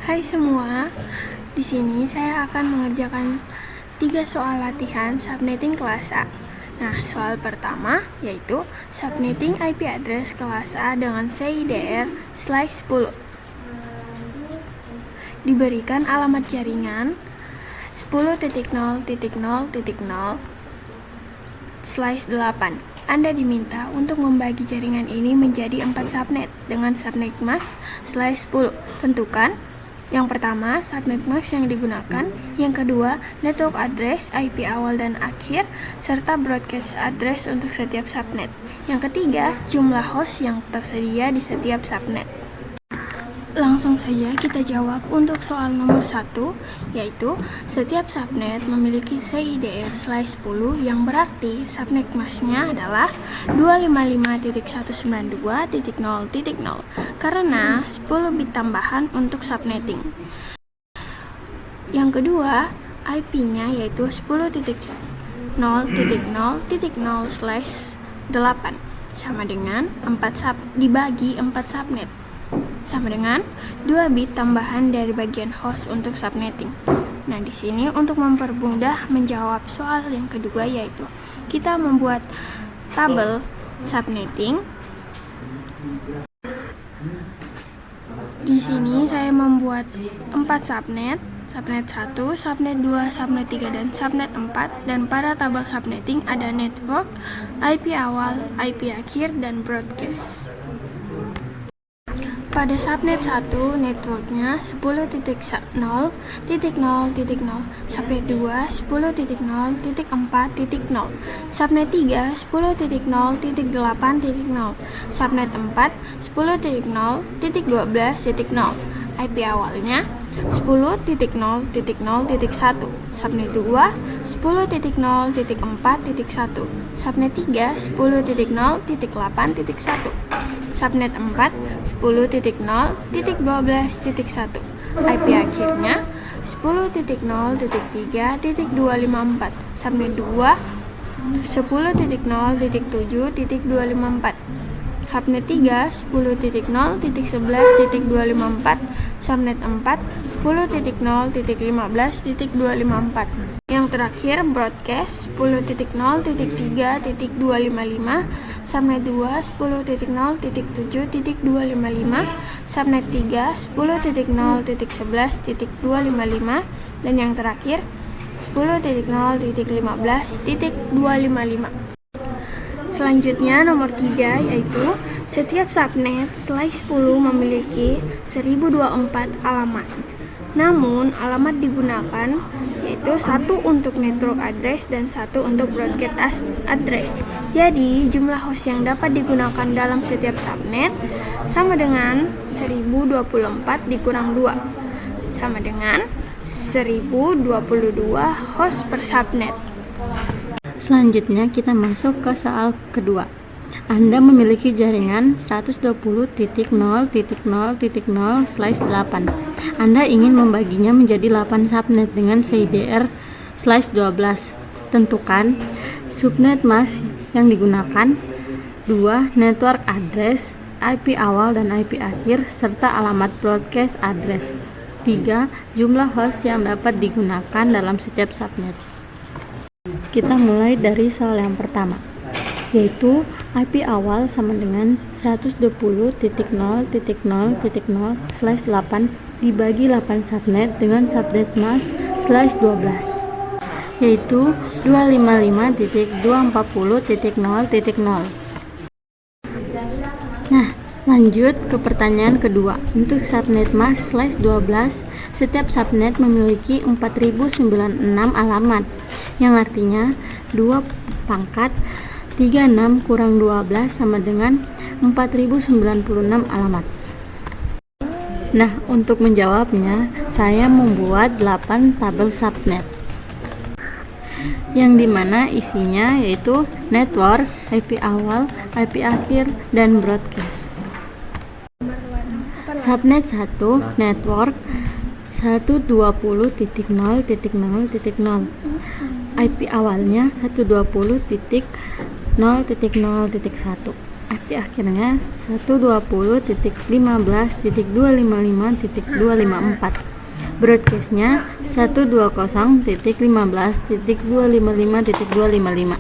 Hai semua, di sini saya akan mengerjakan 3 soal latihan subnetting kelas A. Nah, soal pertama yaitu subnetting IP address kelas A dengan CIDR/10. Diberikan alamat jaringan 10.0.0.0/8. Anda diminta untuk membagi jaringan ini menjadi 4 subnet dengan subnet mask /10. Tentukan yang pertama, subnet mask yang digunakan. Yang kedua, network address, IP awal dan akhir, serta broadcast address untuk setiap subnet. Yang ketiga, jumlah host yang tersedia di setiap subnet. Langsung saja kita jawab untuk soal nomor 1, yaitu setiap subnet memiliki CIDR/10 yang berarti subnet masknya adalah 255.192.0.0 karena 10 bit tambahan untuk subnetting. Yang kedua, IP-nya yaitu 10.0.0.0/8 sama dengan 4 dibagi 4 subnet sama dengan 2 bit tambahan dari bagian host untuk subnetting. Nah, di sini untuk mempermudah menjawab soal yang kedua yaitu kita membuat tabel subnetting. Di sini saya membuat 4 subnet, subnet 1, subnet 2, subnet 3 dan subnet 4, dan pada tabel subnetting ada network, IP awal, IP akhir dan broadcast. Pada subnet 1, networknya 10.0.0.0, subnet 2 10.0.4.0, subnet 3 10.0.8.0, subnet 4 10.0.12.0, IP awalnya 10.0.0.1, subnet 2 10.0.4.1, subnet 3 10.0.8.1, subnet 4 10.0.12.1, IP akhirnya 10.0.3.254, subnet 2 10.0.7.254, subnet 3 10.0.11.254, subnet 4 10.0.15.254. Yang terakhir broadcast 10.0.3.255, subnet 2 10.0.7.255, subnet 3 10.0.11.255, dan yang terakhir 10.0.15.255. Selanjutnya nomor 3 yaitu setiap subnet /10 memiliki 1024 alamat. Namun alamat digunakan yaitu 1 untuk network address dan 1 untuk broadcast address. Jadi jumlah host yang dapat digunakan dalam setiap subnet sama dengan 1024 dikurang 2 sama dengan 1022 host per subnet. Selanjutnya kita masuk ke soal kedua. Anda memiliki jaringan 120.0.0.0/8. Anda ingin membaginya menjadi 8 subnet dengan CIDR/12. Tentukan subnet mask yang digunakan, 2 network address, IP awal dan IP akhir, serta alamat broadcast address, 3 jumlah host yang dapat digunakan dalam setiap subnet. Kita mulai dari soal yang pertama, yaitu IP awal sama dengan 120.0.0.0/8 dibagi 8 subnet dengan subnet mask /12, yaitu 255.240.0.0. Nah, lanjut ke pertanyaan kedua. Untuk subnet mask /12, setiap subnet memiliki 4096 alamat, yang artinya 2 pangkat 36 kurang 12 sama dengan 4096 alamat. Nah, untuk menjawabnya, saya membuat 8 tabel subnet, yang dimana isinya yaitu network, IP awal, IP akhir, dan broadcast. Subnet 1, network 120.0.0.0, IP awalnya 120.0.0.1, IP akhirnya 120.15.255.254. Broadcastnya 120.15.255.255.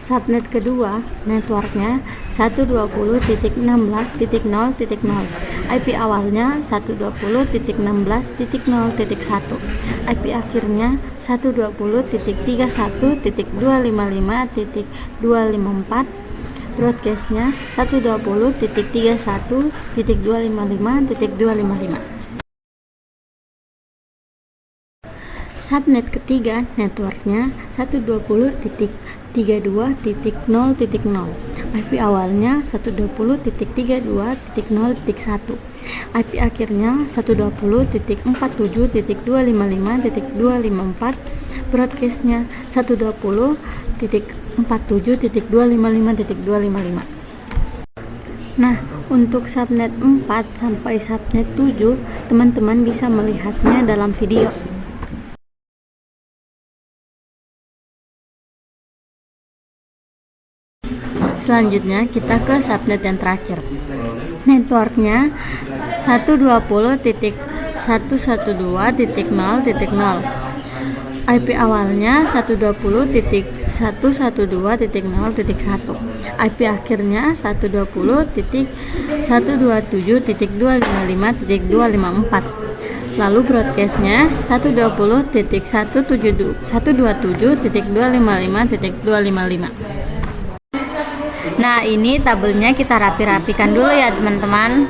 Subnet kedua, networknya 120.16.0.0. IP awalnya 120.16.0.1. IP akhirnya 120.31.255.254. Broadcastnya 120.31.255.255. Subnet ketiga, networknya 120.32.0.0. IP awalnya 120.32.0.1. IP akhirnya 120.47.255.254. Broadcastnya 120.47.255.255. Nah, untuk subnet 4 sampai subnet 7, teman-teman bisa melihatnya dalam video. Selanjutnya kita ke subnet yang terakhir. Networknya 120.112.0.0. IP awalnya 120.112.0.1. IP akhirnya 120.127.255.254. Lalu broadcastnya 120.127.255.255. Nah, ini tabelnya kita rapi-rapikan dulu ya teman-teman.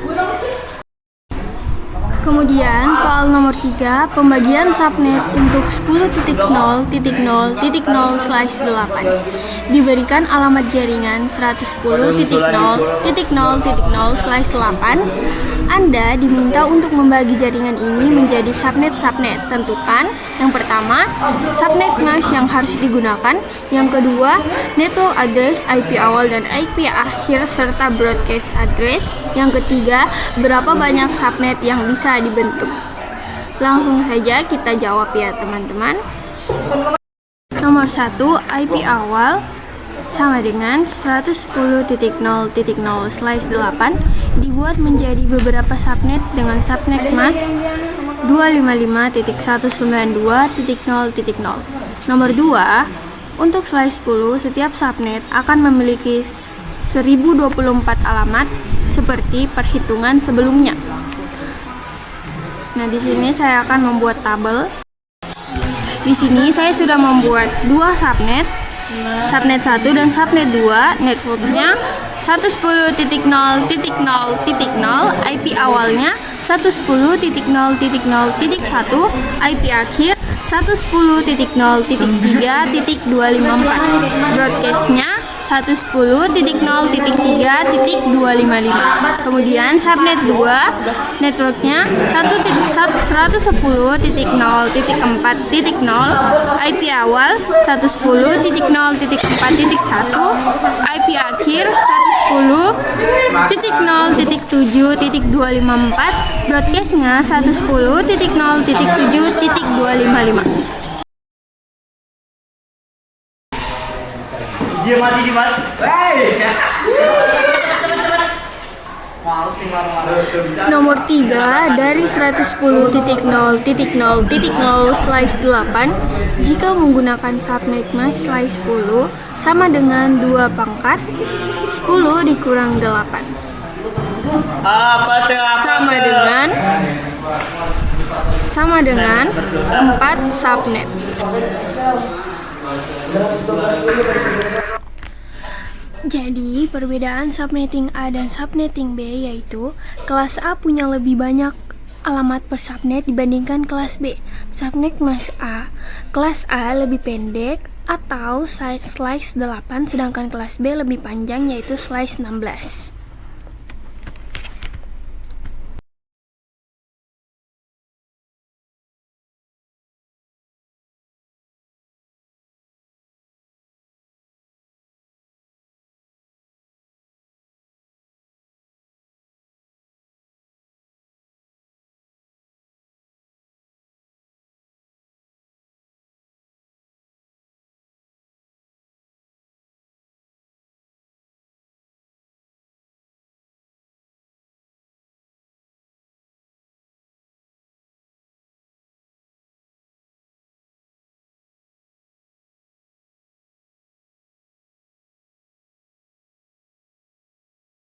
Kemudian soal nomor 3, pembagian subnet untuk 10.0.0.0/8 diberikan alamat jaringan 110.0.0.0/8. Anda diminta untuk membagi jaringan ini menjadi subnet-subnet. Tentukan yang pertama, subnet mask yang harus digunakan, yang kedua, network address IP awal dan IP akhir serta broadcast address, yang ketiga, berapa banyak subnet yang bisa dibentuk. Langsung saja kita jawab ya teman-teman. Nomor 1, IP awal sama dengan 110.0.0/8 dibuat menjadi beberapa subnet dengan subnet mask 255.192.0.0. Nomor 2, untuk slice 10, setiap subnet akan memiliki 1024 alamat seperti perhitungan sebelumnya. Nah, di sini saya akan membuat tabel. Di sini saya sudah membuat 2 subnet. Subnet 1 dan subnet 2, networknya 110.0.0.0, IP awalnya 110.0.0.1, IP akhir 110.0.3.254. Broadcastnya 110.0.3.255. Kemudian subnet 2, networknya 110.0.4.0, IP awal 110.0.4.1, IP akhir 110.0.7.254. Broadcastnya 110.0.7.255. Nomor 3, dari 110.0.0.0/8, jika menggunakan subnet mask slice 10 sama dengan 2 pangkat 10 dikurang 8 sama dengan 4 subnet. Jadi, perbedaan subnetting A dan subnetting B yaitu kelas A punya lebih banyak alamat per subnet dibandingkan kelas B. Subnet mask A, kelas A lebih pendek atau slice 8, sedangkan kelas B lebih panjang yaitu slice 16.